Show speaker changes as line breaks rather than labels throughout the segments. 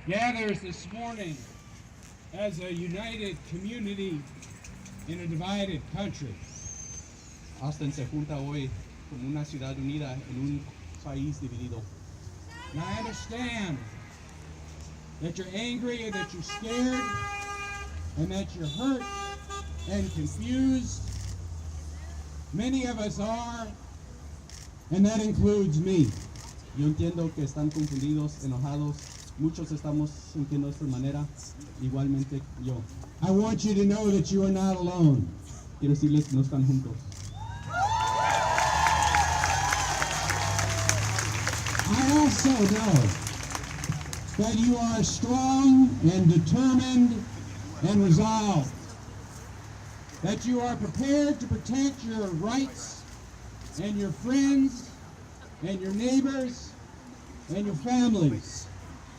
gathers this morning as a united community in a divided country.
Austin se junta hoy como una ciudad unida en un país dividido.
And I understand that you're angry and that you're scared and that you're hurt and confused. Many of us are, and that includes me.
Yo entiendo que están confundidos, enojados. Muchos estamos sintiendo de esta manera, igualmente yo.
I want you to know that you are not alone.
Quiero decirles que no están juntos.
I also know that you are strong and determined and resolved. That you are prepared to protect your rights and your friends and your neighbors and your families.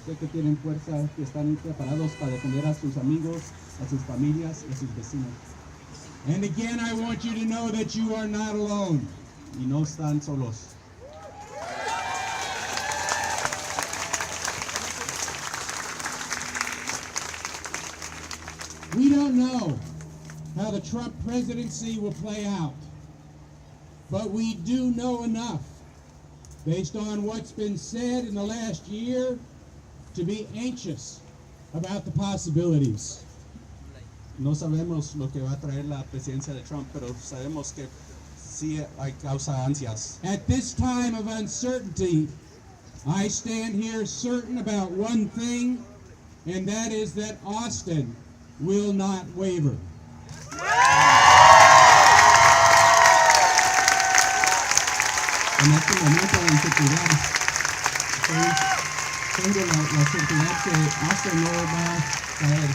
Sé que tienen fuerza, que están preparados para defender a sus amigos, a sus familias y a sus vecinos.
And again, I want you to know that you are not alone.
Y no están solos.
We don't know how the Trump presidency will play out, but we do know enough, based on what's been said in the last year, to be anxious about the possibilities.
No sabemos lo que va a traer la presidencia de Trump, pero sabemos que sí hay causa ansias.
At this time of uncertainty, I stand here certain about one thing, and that is that Austin will not waver.
En este momento de inseguridad, tengo la seguridad que Austin no va a caer.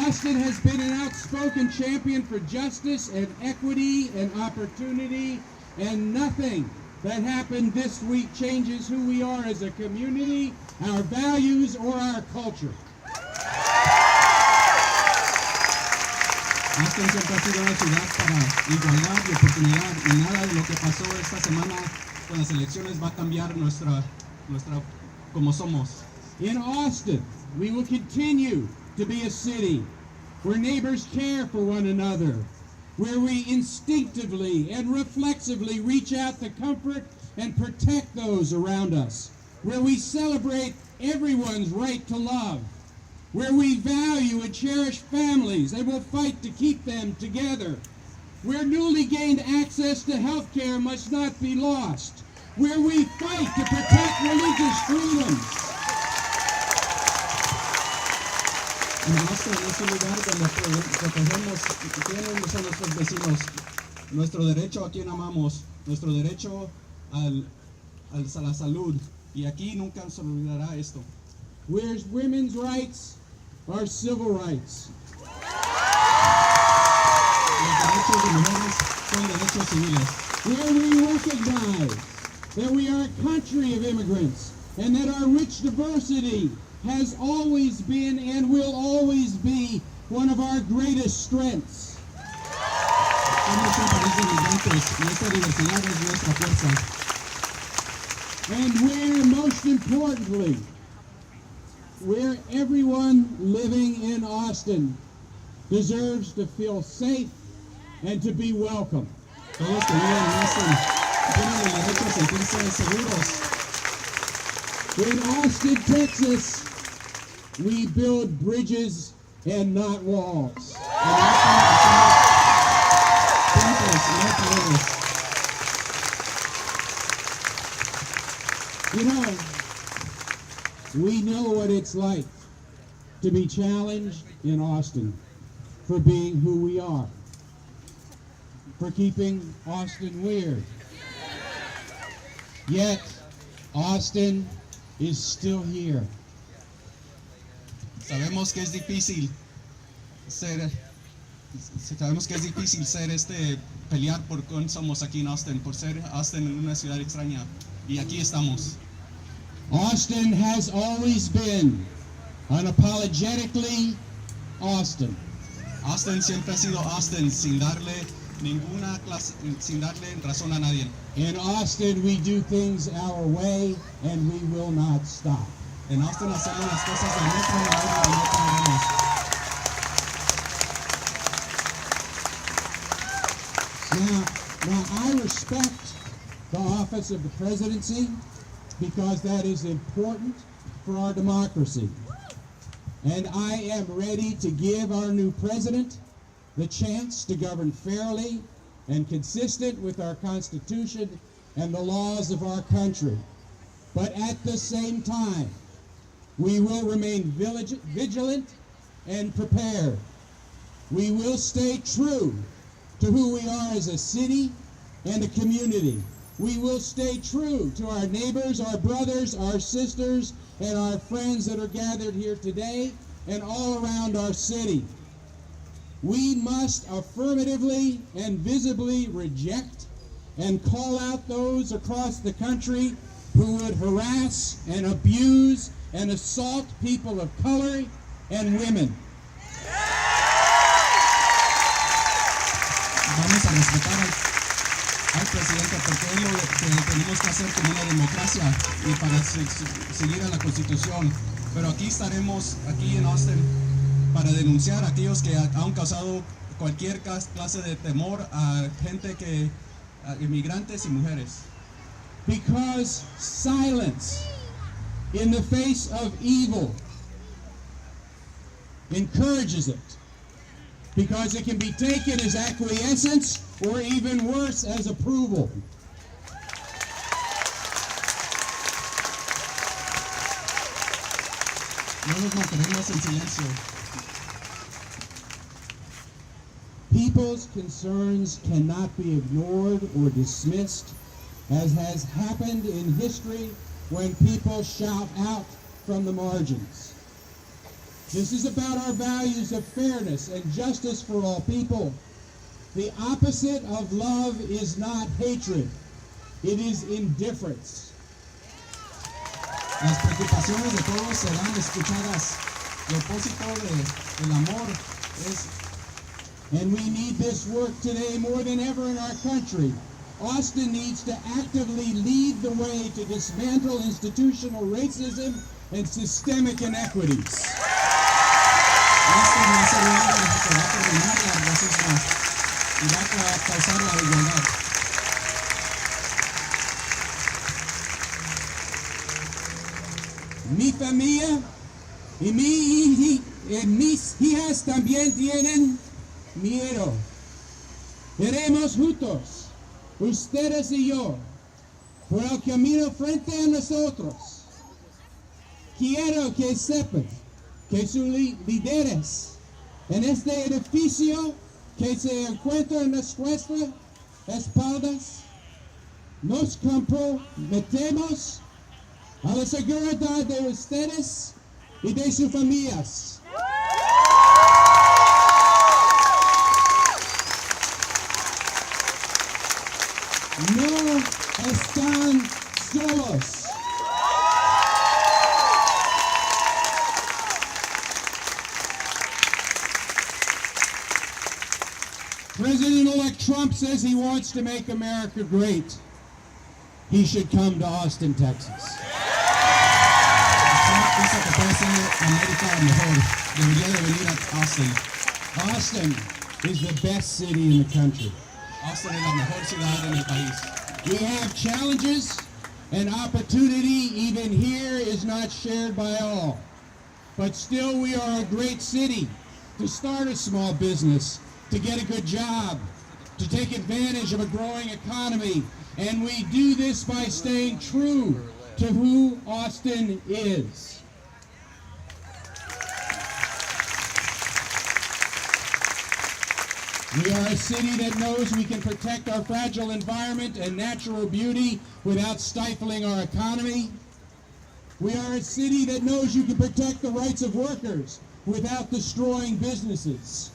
Austin has been an outspoken champion for justice and equity and opportunity, and nothing that happened this week changes who we are as a community, our values, or our culture.
Austin siempre ha sido una ciudad para igualdad y oportunidad, y nada de lo que pasó esta semana con las elecciones va a cambiar nuestra como somos.
In Austin, we will continue to be a city where neighbors care for one another, where we instinctively and reflexively reach out to comfort and protect those around us, where we celebrate everyone's right to love, where we value and cherish families and will fight to keep them together, where newly gained access to health care must not be lost, where we fight to protect religious freedoms.
En Austin es un lugar donde protegemos a nuestros vecinos, nuestro derecho a quien amamos, nuestro derecho a la salud, y aquí nunca se olvidará esto.
Where women's rights are civil rights.
Los derechos de mujeres son derechos civiles.
Where we recognize that we are a country of immigrants and that our rich diversity has always been and will always be one of our greatest strengths.
Somos un país de inmigrantes, nuestra diversidad es nuestra fuerza.
And where, most importantly, where everyone living in Austin deserves to feel safe and to be welcome.
Todos que viven en Austin tienen el derecho a sentirse seguros.
In Austin, Texas, we build bridges and not walls. You know, we know what it's like to be challenged in Austin for being who we are, for keeping Austin weird. Yet, Austin is still here.
Sabemos que es difícil ser pelear por quién somos aquí en Austin, por ser Austin en una ciudad extraña, y aquí estamos.
Austin has always been unapologetically Austin.
Austin siempre ha sido Austin, sin darle ninguna clase, sin darle razón a nadie.
In Austin, we do things our way, and we will not stop.
En Austin hacemos las cosas de nuestra manera y no paramos.
Now, I respect the office of the presidency because that is important for our democracy. And I am ready to give our new president the chance to govern fairly and consistent with our Constitution and the laws of our country. But at the same time, we will remain vigilant and prepared. We will stay true to who we are as a city and a community. We will stay true to our neighbors, our brothers, our sisters, and our friends that are gathered here today and all around our city. We must affirmatively and visibly reject and call out those across the country who would harass and abuse and assault people of color and women.
Vamos a respetar al presidente porque es lo que tenemos que hacer como una democracia y para seguir a la Constitución. Pero aquí estaremos, aquí en Austin, para denunciar a aquellos que han causado cualquier clase de temor a gente a inmigrantes y mujeres.
Because silence in the face of evil encourages it. Because it can be taken as acquiescence or even worse, as approval.
No nos mantenemos en silencio.
People's concerns cannot be ignored or dismissed, as has happened in history when people shout out from the margins. This is about our values of fairness and justice for all people. The opposite of love is not hatred. It is indifference.
Las preocupaciones de todos serán escuchadas. Lo opósito del amor es.
And we need this work today more than ever in our country. Austin needs to actively lead the way to dismantle institutional racism and systemic inequities.
Austin va a ser un lugar que va a terminar el racismo y va a causar la igualdad.
Mi familia y mis hijas también tienen miedo. Iremos juntos, ustedes y yo, por el camino frente a nosotros. Quiero que sepan que sus líderes en este edificio que se encuentra en nuestras espaldas, nos comprometemos a la seguridad de ustedes y de sus familias. No están solos. President-elect Trump says he wants to make America great. He should come to Austin, Texas.
Trump piensa que puede ser América mejor. Debería de venir a Austin.
Austin is the best city in the country.
Austin es la mejor ciudad en el país.
We have challenges, and opportunity even here is not shared by all. But still, we are a great city to start a small business, to get a good job, to take advantage of a growing economy. And we do this by staying true to who Austin is. We are a city that knows we can protect our fragile environment and natural beauty without stifling our economy. We are a city that knows you can protect the rights of workers without destroying businesses.